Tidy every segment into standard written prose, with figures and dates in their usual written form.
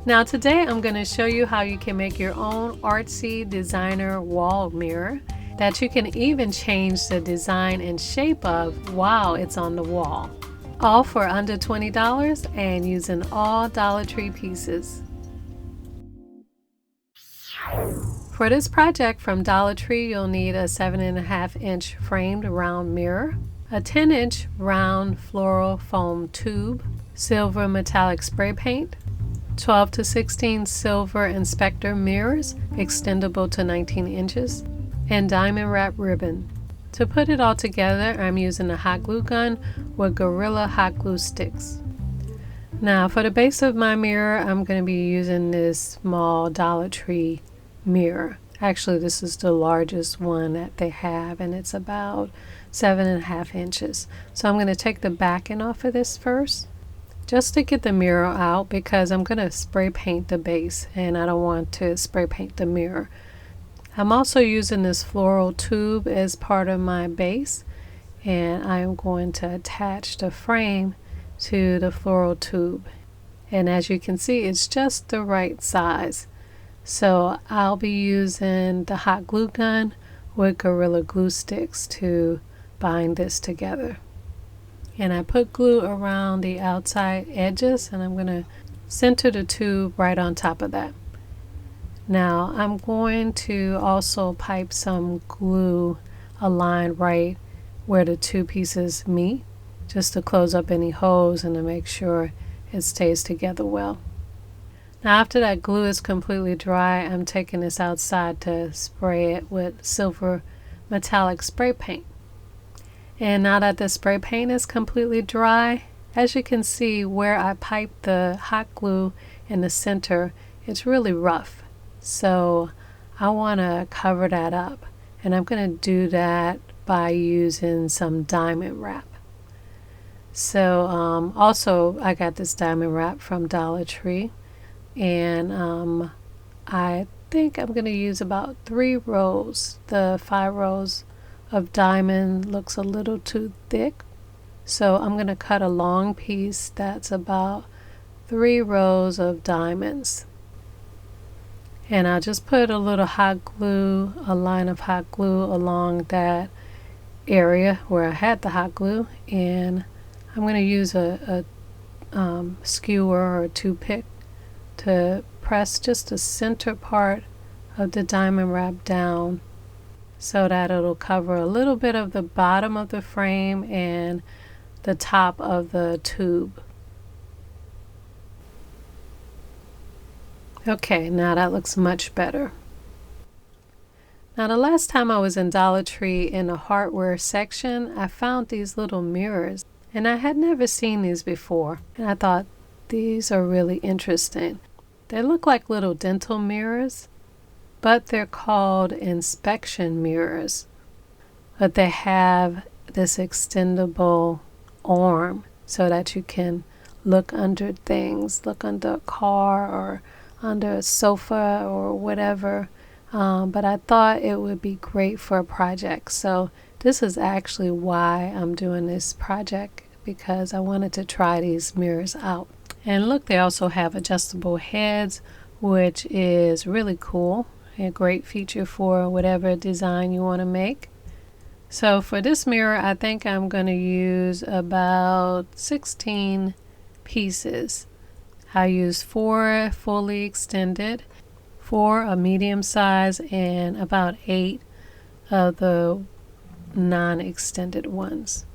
Now today I'm going to show you how you can make your own artsy designer wall mirror that you can even change the design and shape of while it's on the wall. All for under $20 and using all Dollar Tree pieces. For this project from Dollar Tree, you'll need a 7.5-inch framed round mirror, a 10-inch round floral foam tube, silver metallic spray paint, 12 to 16 silver inspector mirrors extendable to 19 inches, and diamond wrap ribbon. To put it all together, I'm using a hot glue gun with Gorilla hot glue sticks. Now for the base of my mirror, I'm going to be using this small Dollar Tree mirror. Actually, this is the largest one that they have, and it's about 7.5 inches. So I'm going to take the backing off of this first, just to get the mirror out, because I'm going to spray paint the base and I don't want to spray paint the mirror. I'm also using this floral tube as part of my base, and I'm going to attach the frame to the floral tube. And as you can see, it's just the right size. So I'll be using the hot glue gun with Gorilla glue sticks to bind this together. And I put glue around the outside edges, and I'm going to center the tube right on top of that. Now I'm going to also pipe some glue aligned right where the two pieces meet, just to close up any holes and to make sure it stays together well. Now after that glue is completely dry, I'm taking this outside to spray it with silver metallic spray paint. And now that the spray paint is completely dry, as you can see where I piped the hot glue in the center, it's really rough. So I want to cover that up, and I'm going to do that by using some diamond wrap. So also I got this diamond wrap from Dollar Tree, and I think I'm going to use about 3 rows. The 5 rows of diamond looks a little too thick, so I'm going to cut a long piece that's about 3 rows of diamonds. And I'll just put a little hot glue, a line of hot glue along that area where I had the hot glue, and I'm going to use a skewer or a toothpick to press just the center part of the diamond wrap down, so that it'll cover a little bit of the bottom of the frame and the top of the tube. Okay, now that looks much better. Now the last time I was in Dollar Tree in the hardware section, I found these little mirrors, and I had never seen these before, and I thought these are really interesting. They look like little dental mirrors, but they're called inspection mirrors. But they have this extendable arm so that you can look under things, look under a car or under a sofa or whatever. But I thought it would be great for a project. So this is actually why I'm doing this project, because I wanted to try these mirrors out. And look, they also have adjustable heads, which is really cool. A great feature for whatever design you want to make. So for this mirror, I think I'm going to use about 16 pieces. I used 4 fully extended, 4 a medium size, and about 8 of the non-extended ones.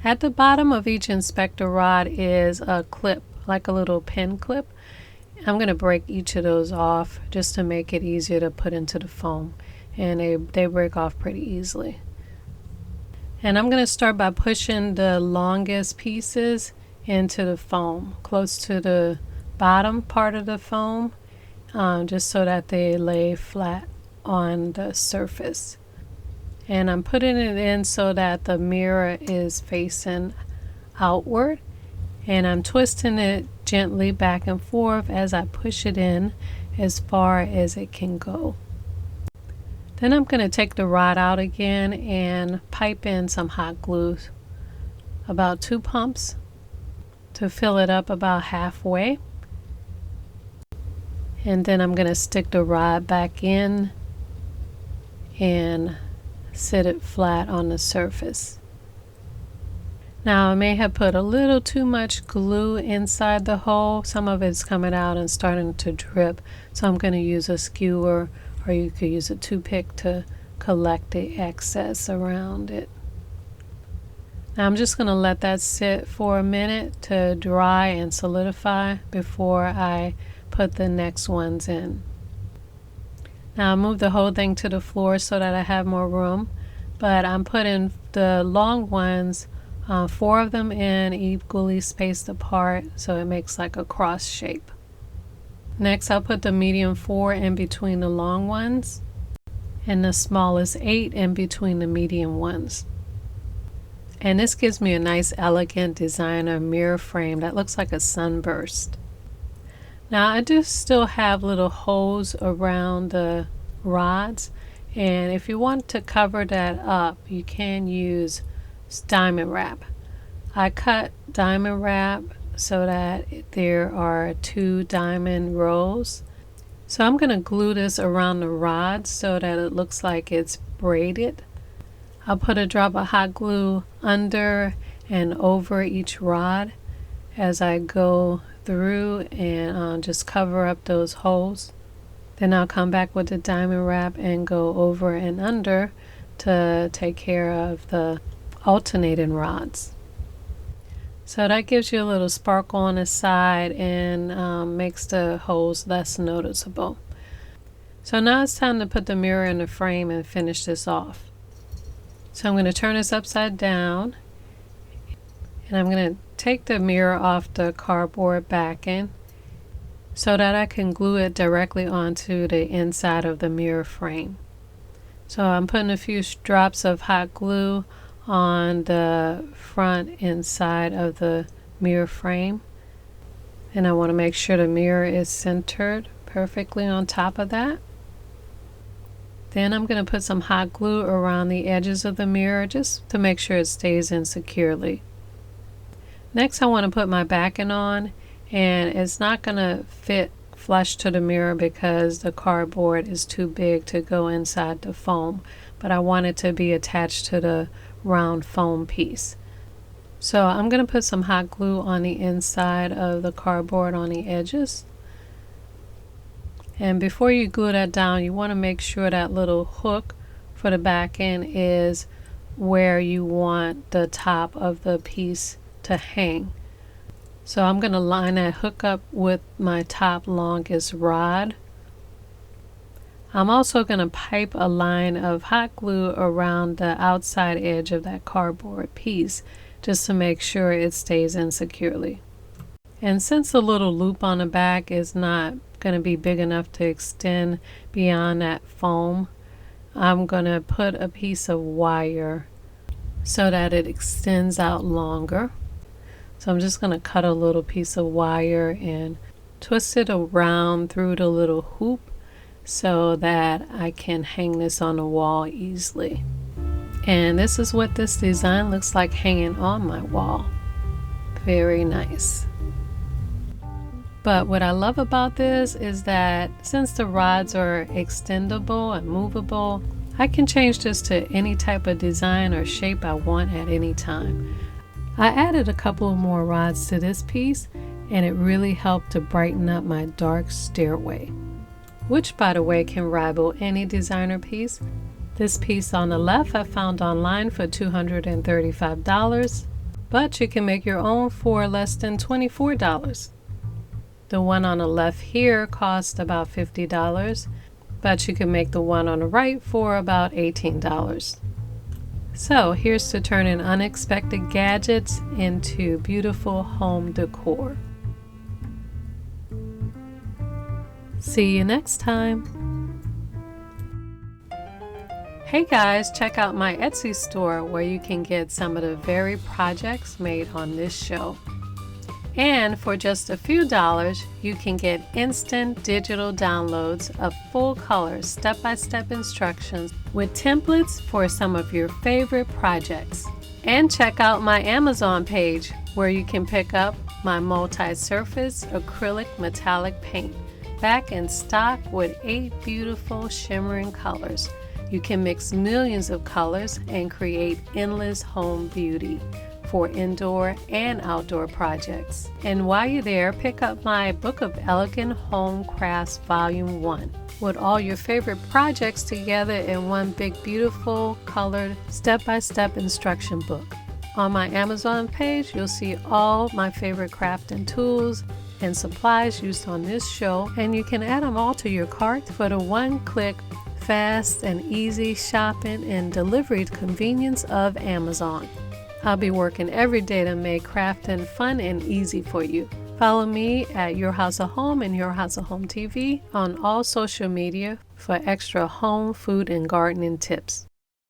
At the bottom of each inspector rod is a clip, like a little pin clip. I'm going to break each of those off just to make it easier to put into the foam, and they break off pretty easily. And I'm going to start by pushing the longest pieces into the foam, close to the bottom part of the foam, just so that they lay flat on the surface. And I'm putting it in so that the mirror is facing outward, and I'm twisting it gently back and forth as I push it in as far as it can go. Then I'm going to take the rod out again and pipe in some hot glue, about 2 pumps, to fill it up about halfway. And then I'm going to stick the rod back in and sit it flat on the surface. Now I may have put a little too much glue inside the hole. Some of it's coming out and starting to drip. So I'm going to use a skewer, or you could use a toothpick to collect the excess around it. Now I'm just going to let that sit for a minute to dry and solidify before I put the next ones in. Now I'll move the whole thing to the floor so that I have more room, but I'm putting the long ones, 4 of them in, equally spaced apart, so it makes like a cross shape. Next I'll put the medium 4 in between the long ones and the smallest 8 in between the medium ones. And this gives me a nice elegant designer mirror frame that looks like a sunburst. Now I do still have little holes around the rods, and if you want to cover that up, you can use diamond wrap. I cut diamond wrap so that there are 2 diamond rows. So I'm going to glue this around the rod so that it looks like it's braided. I'll put a drop of hot glue under and over each rod as I go through and just cover up those holes. Then I'll come back with the diamond wrap and go over and under to take care of the alternating rods. So that gives you a little sparkle on the side and makes the holes less noticeable. So now it's time to put the mirror in the frame and finish this off. So I'm going to turn this upside down, and I'm going to take the mirror off the cardboard backing so that I can glue it directly onto the inside of the mirror frame. So I'm putting a few drops of hot glue on the front inside of the mirror frame, and I want to make sure the mirror is centered perfectly on top of that. Then I'm going to put some hot glue around the edges of the mirror just to make sure it stays in securely. Next I want to put my backing on, and it's not going to fit flush to the mirror because the cardboard is too big to go inside the foam, but I want it to be attached to the round foam piece. So I'm going to put some hot glue on the inside of the cardboard on the edges. And before you glue that down, you want to make sure that little hook for the back end is where you want the top of the piece to hang. So I'm going to line that hook up with my top longest rod. I'm also going to pipe a line of hot glue around the outside edge of that cardboard piece just to make sure it stays in securely. And since the little loop on the back is not going to be big enough to extend beyond that foam, I'm going to put a piece of wire so that it extends out longer. So I'm just going to cut a little piece of wire and twist it around through the little hoop so that I can hang this on the wall easily. And this is what this design looks like hanging on my wall. Very nice. But what I love about this is that since the rods are extendable and movable, I can change this to any type of design or shape I want at any time. I added a couple more rods to this piece, and it really helped to brighten up my dark stairway, which by the way can rival any designer piece. This piece on the left I found online for $235, but you can make your own for less than $24. The one on the left here cost about $50, but you can make the one on the right for about $18. So here's to turning unexpected gadgets into beautiful home decor. See you next time. Hey guys, check out my Etsy store where you can get some of the very projects made on this show. And for just a few dollars, you can get instant digital downloads of full color step-by-step instructions with templates for some of your favorite projects. And check out my Amazon page where you can pick up my multi-surface acrylic metallic paint. back in stock with 8 beautiful shimmering colors. You can mix millions of colors and create endless home beauty for indoor and outdoor projects. And while you're there, pick up my Book of Elegant Home Crafts Volume 1 with all your favorite projects together in one big beautiful colored step-by-step instruction book. On my Amazon page, you'll see all my favorite crafting tools and supplies used on this show, and you can add them all to your cart for the one-click, fast and easy shopping and delivery convenience of Amazon. I'll be working every day to make crafting fun and easy for you. Follow me at Your House of Home and Your House of Home TV on all social media for extra home, food, and gardening tips.